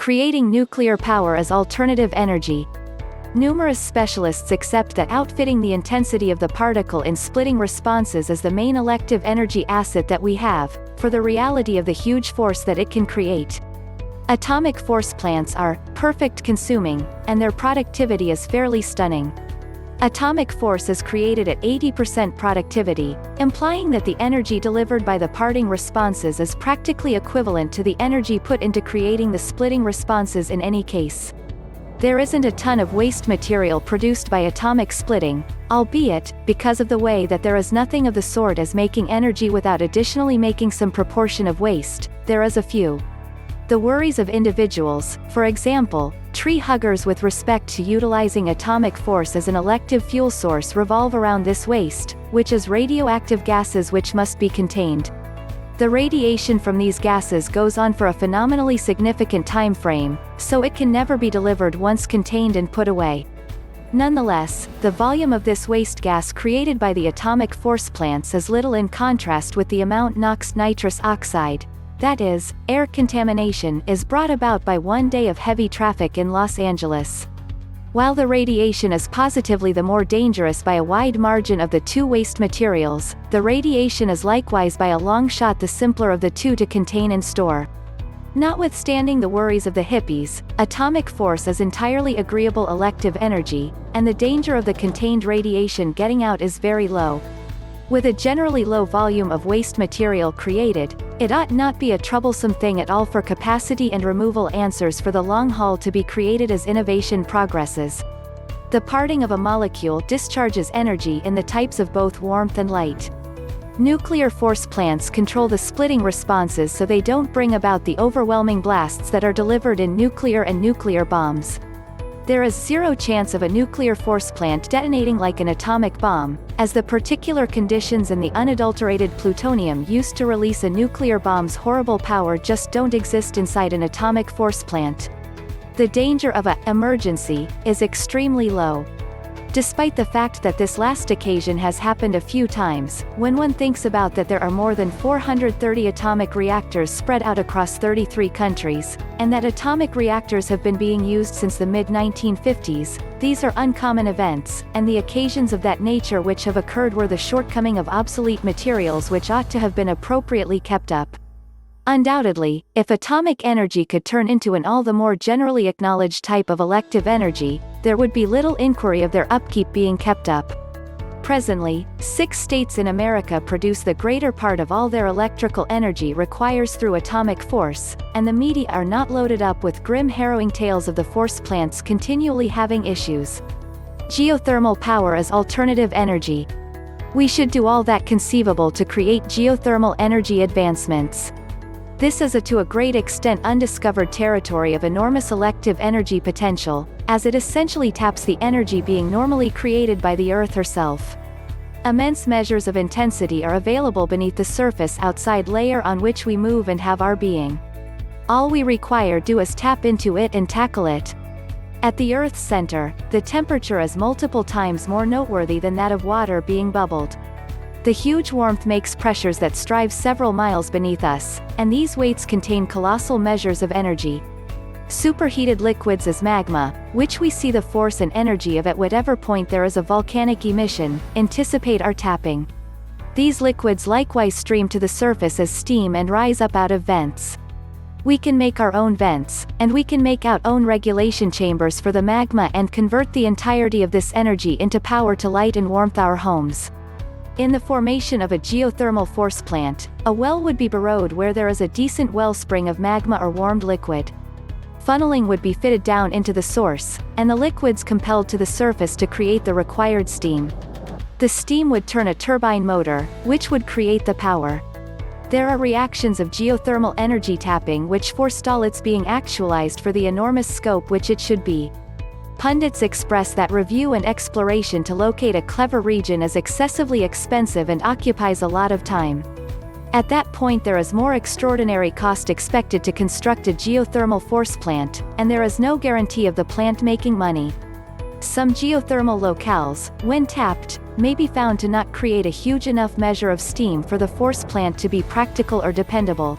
Creating nuclear power as alternative energy. Numerous specialists accept that outfitting the intensity of the particle in splitting responses is the main elective energy asset that we have, for the reality of the huge force that it can create. Atomic force plants are perfect consuming, and their productivity is fairly stunning. Atomic force is created at 80% productivity, implying that the energy delivered by the parting responses is practically equivalent to the energy put into creating the splitting responses in any case. There isn't a ton of waste material produced by atomic splitting, albeit, because of the way that there is nothing of the sort as making energy without additionally making some proportion of waste, there is a few. The worries of individuals, for example, tree huggers with respect to utilizing atomic force as an elective fuel source revolve around this waste, which is radioactive gases which must be contained. The radiation from these gases goes on for a phenomenally significant time frame, so it can never be delivered once contained and put away. Nonetheless, the volume of this waste gas created by the atomic force plants is little in contrast with the amount NOx nitrous oxide, that is, air contamination, is brought about by one day of heavy traffic in Los Angeles. While the radiation is positively the more dangerous by a wide margin of the two waste materials, the radiation is likewise by a long shot the simpler of the two to contain and store. Notwithstanding the worries of the hippies, atomic force is entirely agreeable elective energy, and the danger of the contained radiation getting out is very low. With a generally low volume of waste material created, it ought not be a troublesome thing at all for capacity and removal answers for the long haul to be created as innovation progresses. The parting of a molecule discharges energy in the types of both warmth and light. Nuclear force plants control the splitting responses so they don't bring about the overwhelming blasts that are delivered in nuclear and nuclear bombs. There is zero chance of a nuclear force plant detonating like an atomic bomb, as the particular conditions in the unadulterated plutonium used to release a nuclear bomb's horrible power just don't exist inside an atomic force plant. The danger of an emergency is extremely low. Despite the fact that this last occasion has happened a few times, when one thinks about that there are more than 430 atomic reactors spread out across 33 countries, and that atomic reactors have been being used since the mid-1950s, these are uncommon events, and the occasions of that nature which have occurred were the shortcoming of obsolete materials which ought to have been appropriately kept up. Undoubtedly, if atomic energy could turn into an all the more generally acknowledged type of elective energy, there would be little inquiry of their upkeep being kept up. Presently, 6 states in America produce the greater part of all their electrical energy requires through atomic force, and the media are not loaded up with grim harrowing tales of the force plants continually having issues. Geothermal power as alternative energy. We should do all that conceivable to create geothermal energy advancements. This is to a great extent undiscovered territory of enormous elective energy potential, as it essentially taps the energy being normally created by the Earth herself. Immense measures of intensity are available beneath the surface outside layer on which we move and have our being. All we require do is tap into it and tackle it. At the Earth's center, the temperature is multiple times more noteworthy than that of water being bubbled. The huge warmth makes pressures that strive several miles beneath us, and these weights contain colossal measures of energy. Superheated liquids as magma, which we see the force and energy of at whatever point there is a volcanic emission, anticipate our tapping. These liquids likewise stream to the surface as steam and rise up out of vents. We can make our own vents, and we can make our own regulation chambers for the magma and convert the entirety of this energy into power to light and warmth our homes. In the formation of a geothermal force plant, a well would be burrowed where there is a decent wellspring of magma or warmed liquid. Funneling would be fitted down into the source, and the liquids compelled to the surface to create the required steam. The steam would turn a turbine motor, which would create the power. There are reactions of geothermal energy tapping which forestall its being actualized for the enormous scope which it should be. Pundits express that review and exploration to locate a clever region is excessively expensive and occupies a lot of time. At that point there is more extraordinary cost expected to construct a geothermal force plant, and there is no guarantee of the plant making money. Some geothermal locales, when tapped, may be found to not create a huge enough measure of steam for the force plant to be practical or dependable.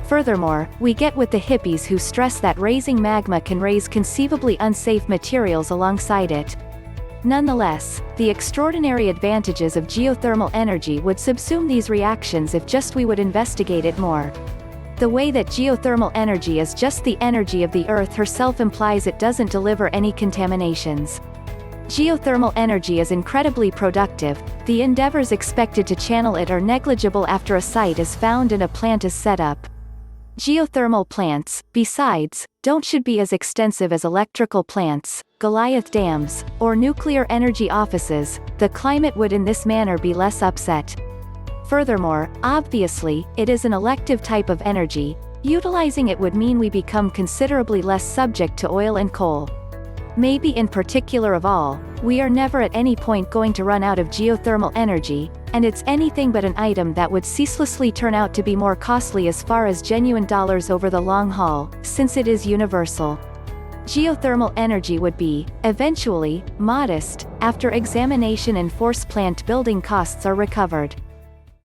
Furthermore, we get with the hippies who stress that raising magma can raise conceivably unsafe materials alongside it. Nonetheless, the extraordinary advantages of geothermal energy would subsume these reactions if just we would investigate it more. The way that geothermal energy is just the energy of the Earth herself implies it doesn't deliver any contaminations. Geothermal energy is incredibly productive, the endeavors expected to channel it are negligible after a site is found and a plant is set up. Geothermal plants, besides, should be as extensive as electrical plants, Goliath dams, or nuclear energy offices. The climate would in this manner be less upset. Furthermore, obviously, it is an elective type of energy. Utilizing it would mean we become considerably less subject to oil and coal. Maybe in particular of all, we are never at any point going to run out of geothermal energy, and it's anything but an item that would ceaselessly turn out to be more costly as far as genuine dollars over the long haul, since it is universal. Geothermal energy would be, eventually, modest, after examination and force plant building costs are recovered.